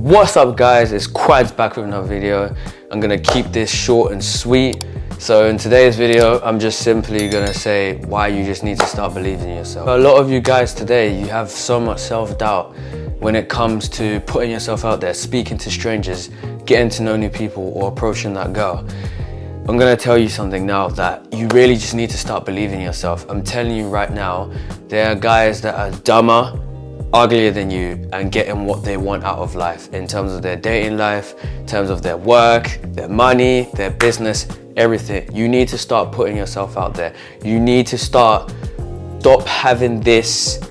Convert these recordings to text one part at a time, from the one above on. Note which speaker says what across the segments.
Speaker 1: What's up guys, it's Quads back with another video. I'm gonna keep this short and sweet. So in today's video, I'm just simply gonna say why you just need to start believing in yourself. A lot of you guys today, you have so much self-doubt when it comes to putting yourself out there, speaking to strangers, getting to know new people, or approaching that girl. I'm gonna tell you something now that you really just need to start believing in yourself. I'm telling you right now, there are guys that are dumber, uglier than you and getting what they want out of life in terms of their dating life, in terms of their work, their money, their business, everything. You need to start putting yourself out there. You need to stop having this,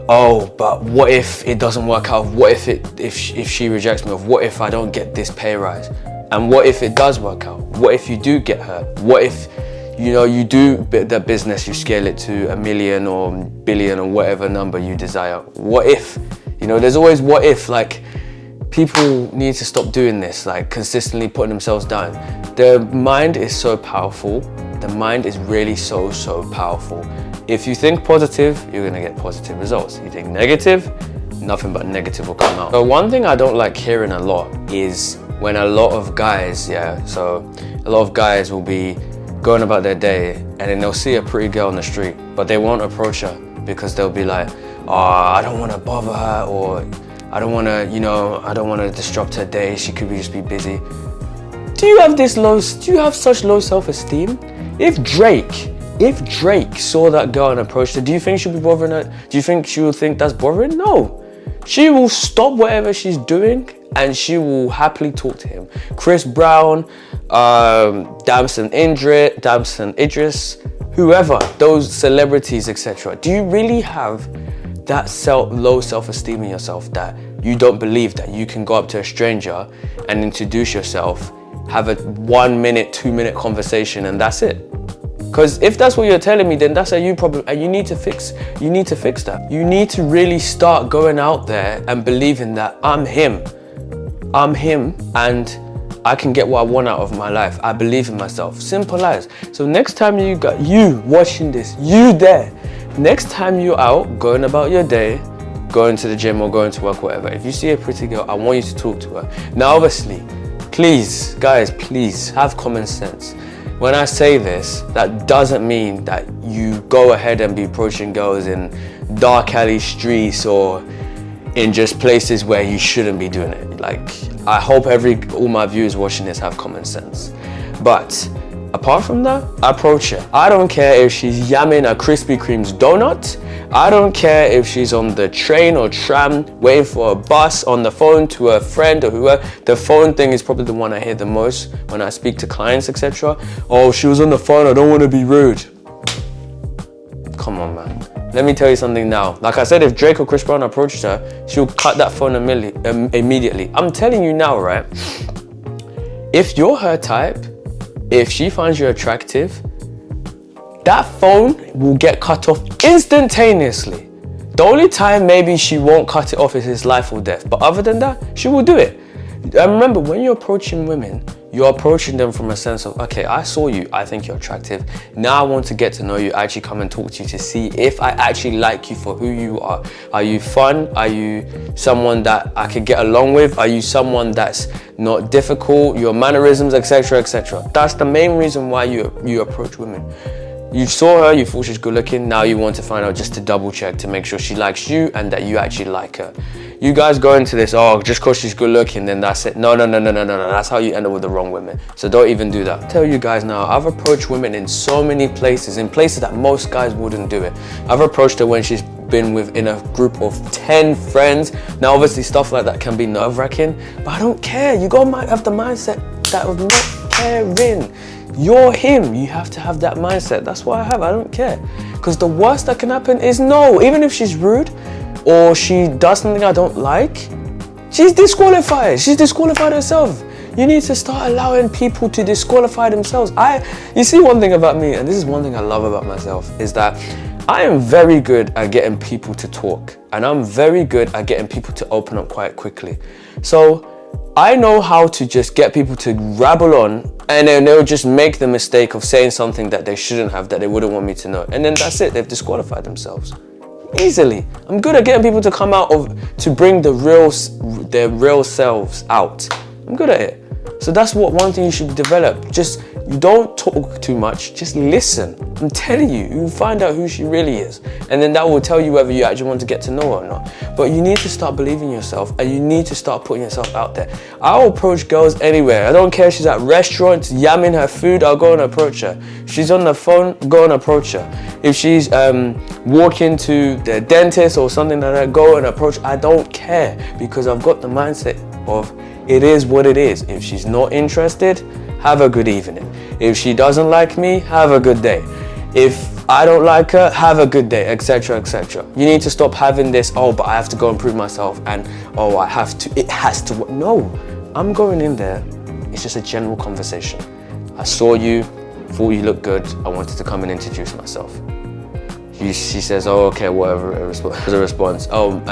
Speaker 1: oh, but what if it doesn't work out? What if she rejects me? Or what if I don't get this pay rise? And what if it does work out? What if you do get her? What if you do the business, you scale it to 1 million or billion or whatever number you desire? What if? There's always what if. Like, people need to stop doing this, like consistently putting themselves down. The mind is so powerful. The mind is really so powerful. If you think positive, you're gonna get positive results. You think negative, nothing but negative will come out. So one thing I don't like hearing a lot is when a lot of guys will be going about their day and then they'll see a pretty girl on the street, but they won't approach her because they'll be like, oh, I don't want to bother her, or I don't want to disrupt her day, she could just be busy. Do you have such low self-esteem? If Drake saw that girl and approached her, do you think she'll be bothering her? Do you think she will think that's bothering? No. She will stop whatever she's doing and she will happily talk to him. Chris Brown, Damson Idris, whoever, those celebrities, etc. Do you really have that low self-esteem in yourself that you don't believe that you can go up to a stranger and introduce yourself, have a 1 minute, 2 minute conversation, and that's it? Because if that's what you're telling me, then that's a you problem, and you need to fix that. You need to really start going out there and believing that I'm him, and I can get what I want out of my life. I believe in myself. Simple as. So next time you watching this, you there, next time you're out going about your day, going to the gym or going to work, whatever, if you see a pretty girl, I want you to talk to her. Now obviously, please, guys, please have common sense. When I say this, that doesn't mean that you go ahead and be approaching girls in dark alley streets or in just places where you shouldn't be doing it. Like, I hope all my viewers watching this have common sense. But apart from that, approach her. I don't care if she's yamming a Krispy Kreme's donut. I don't care if she's on the train or tram waiting for a bus, on the phone to a friend or whoever. The phone thing is probably the one I hear the most when I speak to clients, etc. Oh, she was on the phone, I don't want to be rude. Come on, man. Let me tell you something now. Like I said, if Drake or Chris Brown approached her, she'll cut that phone immediately. I'm telling you now, right? If you're her type, if she finds you attractive, that phone will get cut off instantaneously. The only time maybe she won't cut it off is his life or death. But other than that, she will do it. And remember, when you're approaching women, you're approaching them from a sense of, okay, I saw you, I think you're attractive. Now I want to get to know you, actually come and talk to you to see if I actually like you for who you are. Are you fun? Are you someone that I could get along with? Are you someone that's not difficult? Your mannerisms, etc., etc. That's the main reason why you approach women. You saw her, you thought she's good looking, now you want to find out just to double check to make sure she likes you and that you actually like her. You guys go into this, oh, just because she's good looking, then that's it. No. That's how you end up with the wrong women. So don't even do that. I tell you guys now, I've approached women in so many places, in places that most guys wouldn't do it. I've approached her when she's been in a group of 10 friends. Now obviously stuff like that can be nerve-wracking, but I don't care. You might have the mindset that of not caring. You're him. You have to have that mindset. That's what I have. I don't care. Because the worst that can happen is no. Even if she's rude or she does something I don't like, she's disqualified. She's disqualified herself. You need to start allowing people to disqualify themselves. You see, one thing about me, and this is one thing I love about myself, is that I am very good at getting people to talk. And I'm very good at getting people to open up quite quickly. So I know how to just get people to rabble on, and then they'll just make the mistake of saying something that they shouldn't have, that they wouldn't want me to know. And then that's it, they've disqualified themselves. Easily. I'm good at getting people to come out to bring their real selves out. I'm good at it. So that's one thing you should develop. Just, you don't talk too much, just listen. I'm telling you, you'll find out who she really is. And then that will tell you whether you actually want to get to know her or not. But you need to start believing in yourself, and you need to start putting yourself out there. I'll approach girls anywhere. I don't care if she's at restaurants, yamming her food, I'll go and approach her. If she's on the phone, go and approach her. If she's walking to the dentist or something like that, go and approach her. I don't care, because I've got the mindset of, it is what it is. If she's not interested, have a good evening. If she doesn't like me, have a good day. If I don't like her, have a good day, etc., etc. You need to stop having this, oh, but I have to go and prove myself, and oh, it has to work. No, I'm going in there. It's just a general conversation. I saw you, thought you looked good. I wanted to come and introduce myself. She says, oh, okay, whatever. As a response, oh,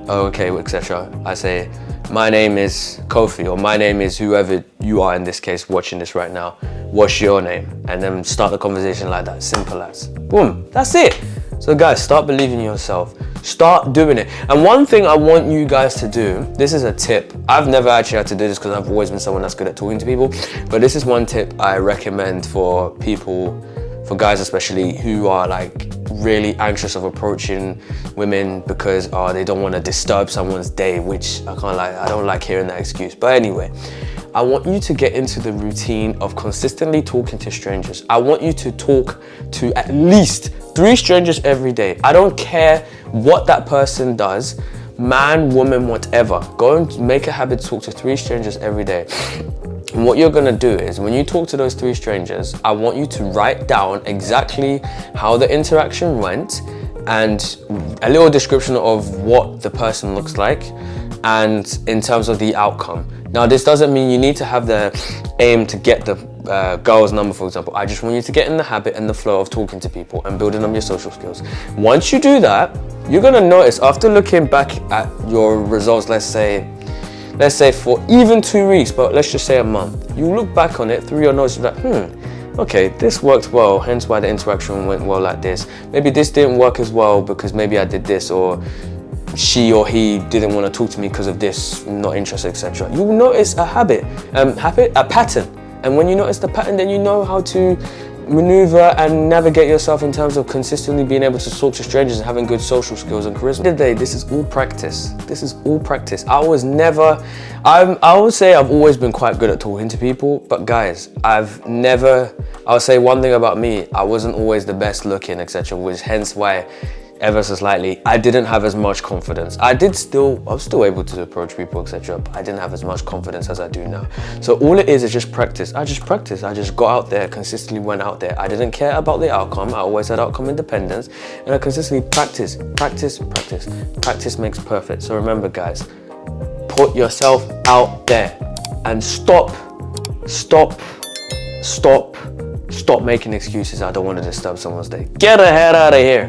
Speaker 1: okay, etc. I say, my name is Kofi, or my name is whoever you are in this case watching this right now. What's your name? And then start the conversation like that, simple as. Boom, that's it. So guys, start believing in yourself. Start doing it. And one thing I want you guys to do, this is a tip. I've never actually had to do this because I've always been someone that's good at talking to people. But this is one tip I recommend for people, for guys especially, who are like really anxious of approaching women because they don't want to disturb someone's day, which I don't like hearing that excuse. But anyway, I want you to get into the routine of consistently talking to strangers. I want you to talk to at least 3 strangers every day. I don't care what that person does, man, woman, whatever. Go and make a habit to talk to 3 strangers every day. And what you're gonna do is, when you talk to those 3 strangers, I want you to write down exactly how the interaction went and a little description of what the person looks like and in terms of the outcome. Now, this doesn't mean you need to have the aim to get the girl's number, for example. I just want you to get in the habit and the flow of talking to people and building up your social skills. Once you do that, you're gonna notice, after looking back at your results, let's say for even 2 weeks, but let's just say a month, you look back on it through your notes, you're like, okay, this worked well, hence why the interaction went well like this.Maybe this didn't work as well because maybe I did this, or she or he didn't want to talk to me because of this, not interested, etc. You will notice a a pattern. And when you notice the pattern, then you know how to maneuver and navigate yourself in terms of consistently being able to talk to strangers and having good social skills and charisma. At the end of the day, this is all practice. This is all practice. I would say I've always been quite good at talking to people, but guys, I'll say one thing about me, I wasn't always the best looking, etc., which hence why ever so slightly, I didn't have as much confidence. I was still able to approach people, etc., but I didn't have as much confidence as I do now. So all it is just practice. I just practiced. I just got out there, consistently went out there. I didn't care about the outcome. I always had outcome independence, and I consistently practice. Practice makes perfect. So remember, guys, put yourself out there and stop making excuses. I don't want to disturb someone's day. Get the head out of here.